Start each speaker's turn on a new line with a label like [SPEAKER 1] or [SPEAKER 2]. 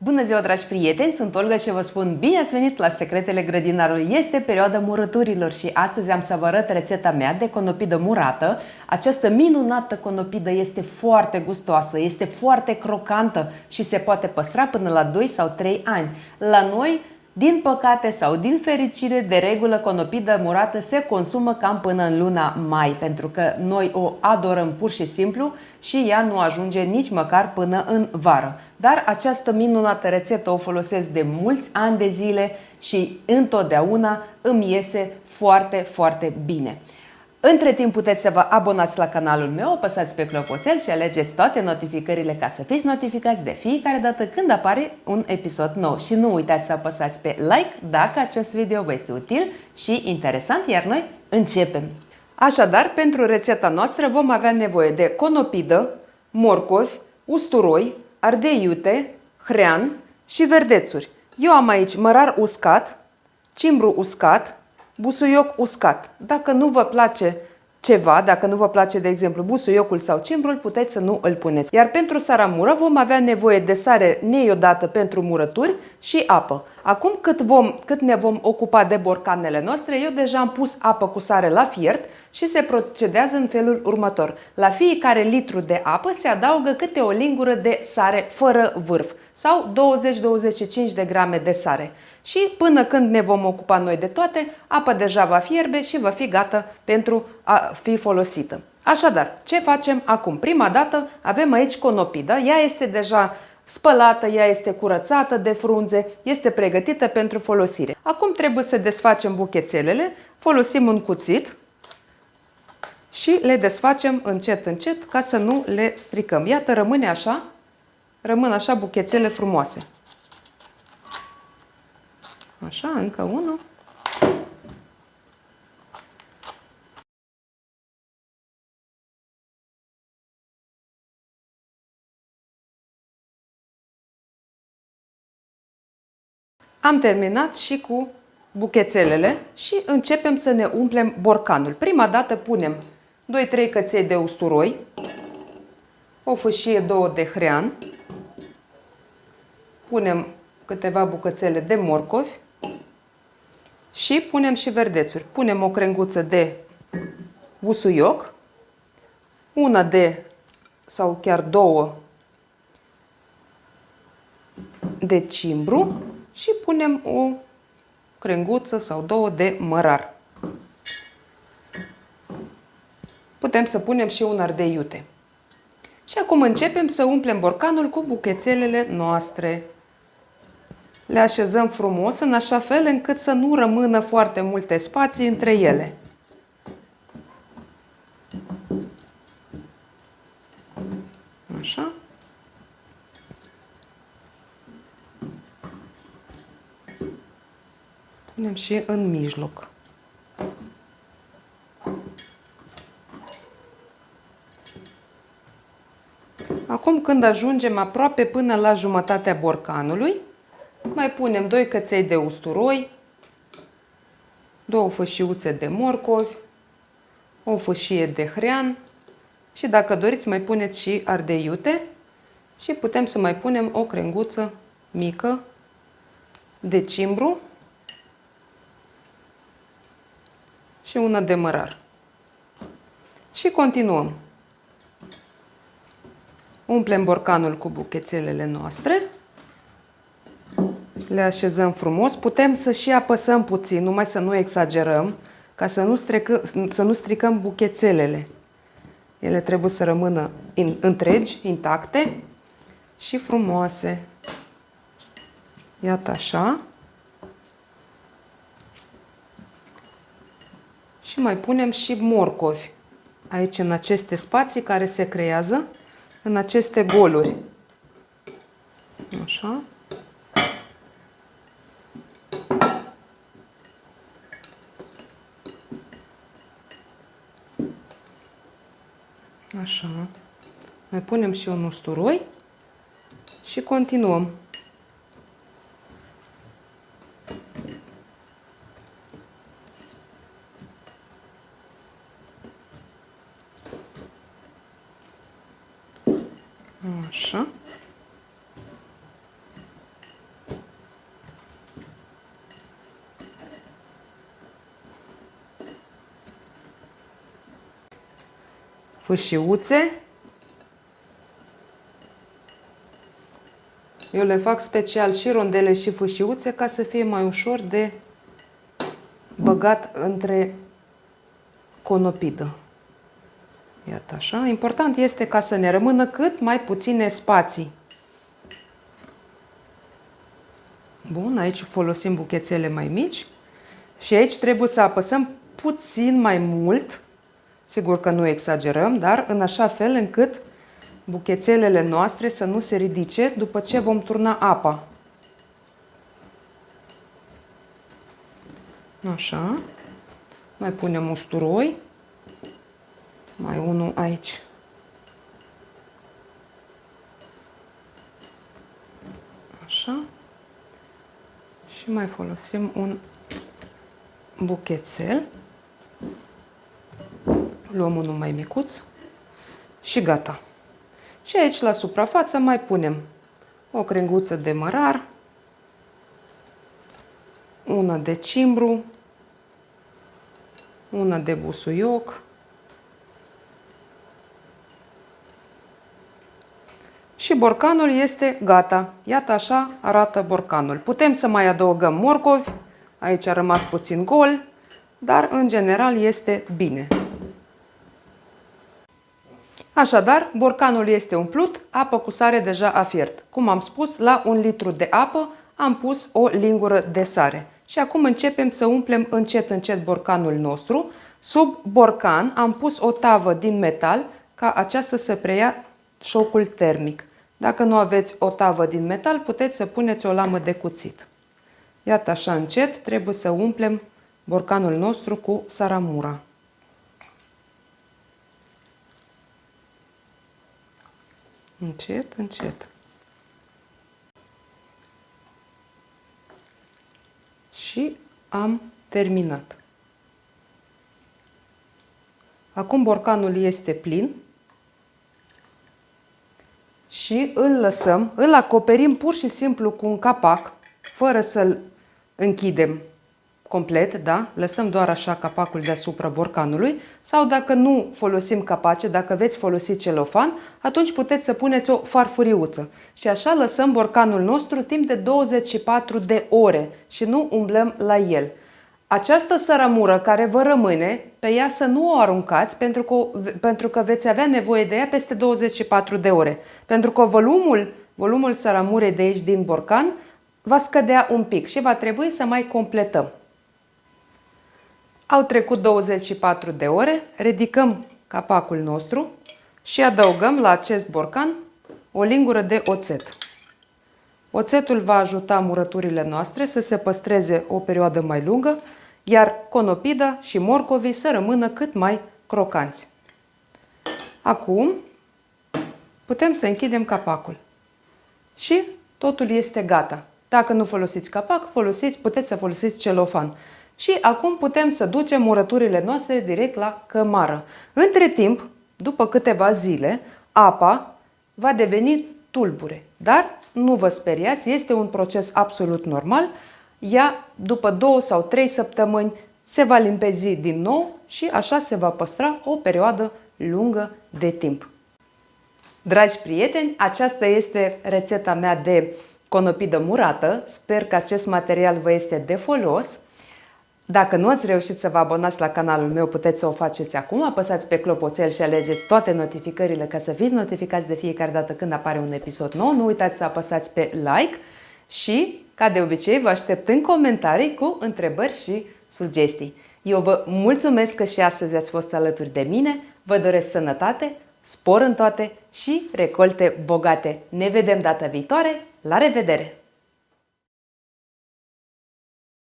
[SPEAKER 1] Bună ziua, dragi prieteni! Sunt Olga și vă spun bine ați venit la Secretele Grădinarului. Este perioada murăturilor și astăzi am să vă arăt rețeta mea de conopidă murată. Această minunată conopidă este foarte gustoasă, este foarte crocantă și se poate păstra până la 2 sau 3 ani. La noi, din păcate sau din fericire, de regulă conopidă murată se consumă cam până în luna mai, pentru că noi o adorăm pur și simplu și ea nu ajunge nici măcar până în vară. Dar această minunată rețetă o folosesc de mulți ani de zile și întotdeauna îmi iese foarte, foarte bine. Între timp puteți să vă abonați la canalul meu, apăsați pe clopoțel și alegeți toate notificările ca să fiți notificați de fiecare dată când apare un episod nou. Și nu uitați să apăsați pe like dacă acest video vă este util și interesant, iar noi începem! Așadar, pentru rețeta noastră vom avea nevoie de conopidă, morcovi, usturoi, ardei iute, hrean și verdețuri. Eu am aici mărar uscat, cimbru uscat, busuioc uscat. Dacă nu vă place ceva, dacă nu vă place, de exemplu, busuiocul sau cimbrul, puteți să nu îl puneți. Iar pentru saramură vom avea nevoie de sare neiodată pentru murături și apă. Acum cât ne vom ocupa de borcanele noastre, eu deja am pus apă cu sare la fiert și se procedează în felul următor. La fiecare litru de apă se adaugă câte o lingură de sare fără vârf sau 20-25 de grame de sare. Și până când ne vom ocupa noi de toate, apa deja va fierbe și va fi gata pentru a fi folosită. Așadar, ce facem acum? Prima dată avem aici conopida, ea este deja spălată, ea este curățată de frunze, este pregătită pentru folosire. Acum trebuie să desfacem buchețelele, folosim un cuțit și le desfacem încet, încet ca să nu le stricăm. Iată, rămân așa buchețele frumoase. Așa, încă unul. Am terminat și cu buchețelele și începem să ne umplem borcanul. Prima dată punem 2-3 căței de usturoi, o fâșie, 2 de hrean, punem câteva bucățele de morcovi și punem și verdețuri. Punem o crenguță de busuioc, una de sau chiar 2 de cimbru și punem o crenguță sau 2 de mărar. Putem să punem și un ardei iute. Și acum începem să umplem borcanul cu buchețelele noastre. Le așezăm frumos în așa fel încât să nu rămână foarte multe spații între ele. Așa. Punem și în mijloc. Acum, când ajungem aproape până la jumătatea borcanului, mai punem 2 căței de usturoi, 2 fășiuțe de morcovi, o fășie de hrean și, dacă doriți, mai puneți și ardei iute și putem să mai punem o crenguță mică de cimbru și una de mărar. Și continuăm. Umplem borcanul cu buchețelele noastre. Le așezăm frumos. Putem să și apăsăm puțin, numai să nu exagerăm, ca să nu stricăm buchețelele. Ele trebuie să rămână întregi, intacte și frumoase. Iată așa. Și mai punem și morcovi aici, în aceste spații care se creează, în aceste goluri. Așa. Așa. Mai punem și un usturoi și continuăm. Așa. fâșiuțe. Eu le fac special și rondele și fâșiuțe ca să fie mai ușor de băgat între conopidă. Iată așa. Important este ca să ne rămână cât mai puține spații. Bun, aici folosim buchețele mai mici și aici trebuie să apăsăm puțin mai mult. Sigur că nu exagerăm, dar în așa fel încât buchețelele noastre să nu se ridice după ce vom turna apa. Așa. Mai punem usturoi. Mai unul aici. Așa. Și mai folosim un buchețel. Luăm unul mai micuț. Și gata. Și aici la suprafață mai punem o crenguță de mărar, una de cimbru, una de busuioc și borcanul este gata. Iată așa arată borcanul. Putem să mai adăugăm morcovi, aici a rămas puțin gol, dar în general este bine. Așadar, borcanul este umplut, apă cu sare deja a fiert. Cum am spus, la 1 litru de apă am pus o lingură de sare. Și acum începem să umplem încet, încet borcanul nostru. Sub borcan am pus o tavă din metal ca aceasta să preia șocul termic. Dacă nu aveți o tavă din metal, puteți să puneți o lamă de cuțit. Iată așa încet trebuie să umplem borcanul nostru cu saramura. Încet, încet. Și am terminat. Acum borcanul este plin și îl lăsăm, îl acoperim pur și simplu cu un capac, fără să-l închidem complet, da? Lăsăm doar așa capacul deasupra borcanului sau dacă nu folosim capace, dacă veți folosi celofan, atunci puteți să puneți o farfuriuță. Și așa lăsăm borcanul nostru timp de 24 de ore și nu umblăm la el. Această săramură care vă rămâne, pe ea să nu o aruncați pentru că veți avea nevoie de ea peste 24 de ore. Pentru că volumul săramurei de aici din borcan va scădea un pic și va trebui să mai completăm. Au trecut 24 de ore, ridicăm capacul nostru și adăugăm la acest borcan o lingură de oțet. Oțetul va ajuta murăturile noastre să se păstreze o perioadă mai lungă, iar conopida și morcovii să rămână cât mai crocanți. Acum putem să închidem capacul și totul este gata. Dacă nu folosiți capac, puteți să folosiți celofan. Și acum putem să ducem murăturile noastre direct la cămară. Între timp, după câteva zile, apa va deveni tulbure. Dar nu vă speriați, este un proces absolut normal. Ea, după 2 sau 3 săptămâni, se va limpezi din nou și așa se va păstra o perioadă lungă de timp. Dragi prieteni, aceasta este rețeta mea de conopidă murată. Sper că acest material vă este de folos. Dacă nu ați reușit să vă abonați la canalul meu, puteți să o faceți acum. Apăsați pe clopoțel și alegeți toate notificările ca să fiți notificați de fiecare dată când apare un episod nou. Nu uitați să apăsați pe like și, ca de obicei, vă aștept în comentarii cu întrebări și sugestii. Eu vă mulțumesc că și astăzi ați fost alături de mine. Vă doresc sănătate, spor în toate și recolte bogate. Ne vedem data viitoare. La revedere!